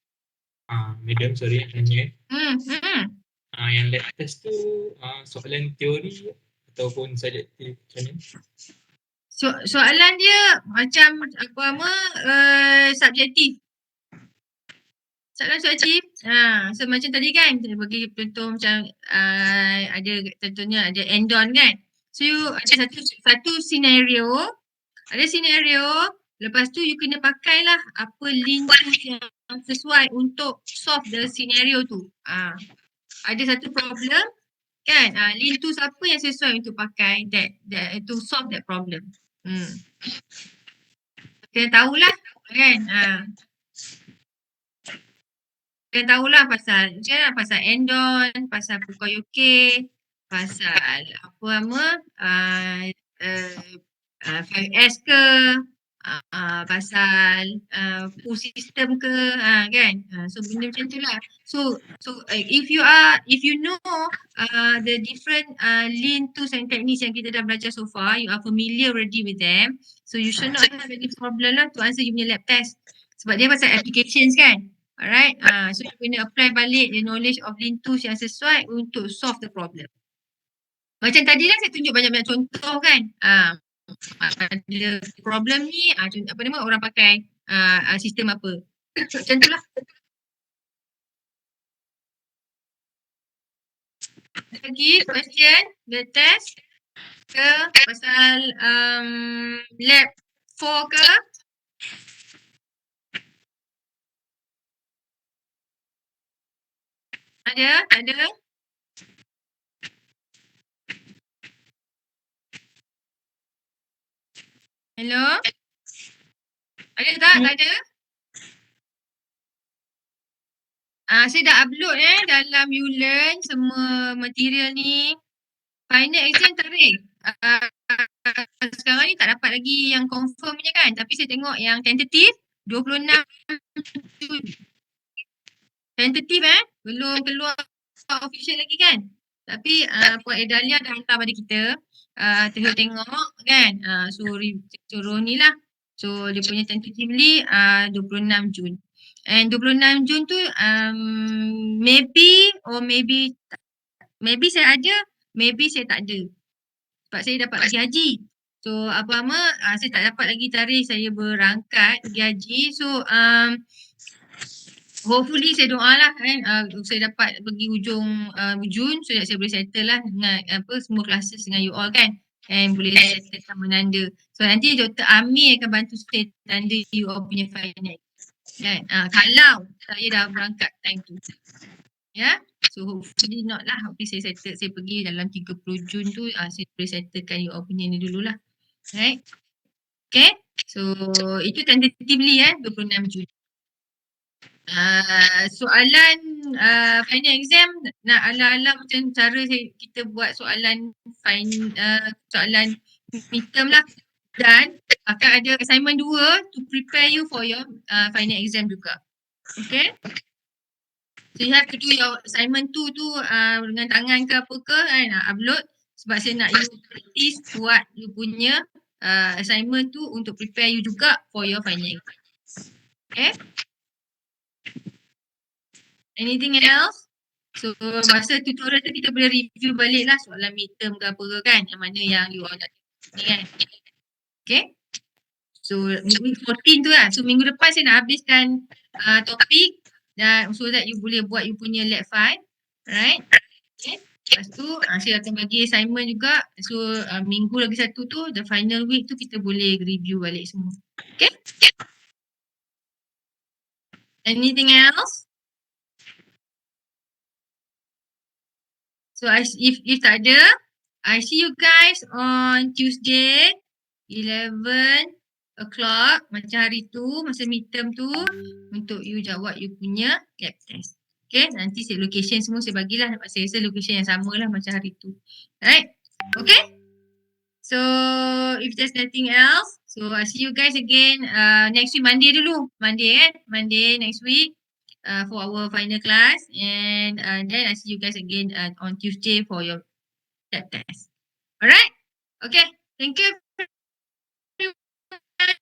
Madam, sorry nak tanya. Yang lab test tu soalan teori ataupun subjektif macam mana? Soalan dia macam apa nama subjektif. Soalan subjektif. So macam tadi kan kita bagi contoh macam ada contohnya ada ANDON kan. So you ada satu senario. Ada senario. Lepas tu you kena pakailah apa link tu yang sesuai untuk solve the scenario tu. Ada satu problem kan. Link tu siapa yang sesuai untuk pakai that to solve that problem. Kena tahulah kan. Kena tahulah pasal ANDON, pasal Poka Yoke, pasal apa nama 5S ke, pasal pool system ke kan. So benda macam tu lah. So if you know the different lean tools and techniques yang kita dah belajar so far, you are familiar already with them. So you should not have any problem lah to answer you punya lab test. Sebab dia pasal applications kan. Alright, so you kena apply balik the knowledge of lean tools yang sesuai untuk solve the problem. Macam tadi lah saya tunjuk banyak-banyak contoh kan. Ada problem ni, apa nama orang pakai sistem apa. Macam tu lah. Lagi question, the test ke pasal lab 4 ke? Ada? Tak ada? Hello? Ada tak? Tak ada? Saya dah upload dalam YouLearn semua material ni. Final exam tarik. Sekarang ni tak dapat lagi yang confirm punya kan. Tapi saya tengok yang tentative 26 Jun. Tentative belum keluar official lagi kan. Tapi Puan Edalia dah hantar pada kita. Tengok kan. Suruh ni lah. So dia punya tentatively 26 Jun. And 26 Jun tu maybe saya ada, maybe saya tak ada. Sebab saya dapat pergi haji. So apa nama saya tak dapat lagi tarikh saya berangkat pergi haji. So hopefully saya doa lah kan saya dapat pergi ujung Jun so that saya boleh settle lah dengan semua classes dengan you all kan. And boleh settlekan menanda. So nanti Dr. Amir akan bantu saya tanda you all punya final. Kan? Kalau saya dah berangkat time tu. Ya. So hopefully not lah. Hopefully saya settle, saya pergi dalam 30 Jun tu, saya boleh settlekan your opinion ni dululah. Right? Okay. So itu tentatively 26 Jun. Soalan final exam nak ala-ala macam cara kita buat soalan soalan midterm lah, dan akan ada assignment 2 to prepare you for your final exam juga. Okay. So you have to do your assignment 2 tu dengan tangan ke apa ke kan, upload, sebab saya nak you practice buat you punya assignment tu untuk prepare you juga for your final exam. Okay. Anything else? So masa tutorial tu kita boleh review balik lah soalan midterm ke apa ke kan, yang mana yang you all nak ni kan. Okay. So week 14 tu lah. So minggu depan saya nak habiskan topik dan so that you boleh buat you punya lab 5. Right. Okay. Lepas tu saya akan bagi assignment juga. So minggu lagi satu tu, the final week tu kita boleh review balik semua. Okay. Anything else? So if tak ada, I see you guys on Tuesday 11 o'clock macam hari tu, masa midterm tu, untuk you jawab you punya lab test. Okay, nanti location semua saya bagilah. Saya rasa location yang sama lah macam hari tu. Alright, okay. So if there's nothing else, so I see you guys again next week Monday dulu. Monday next week. For our final class, and then I see you guys again on Tuesday for your lab test. Alright? Okay. Thank you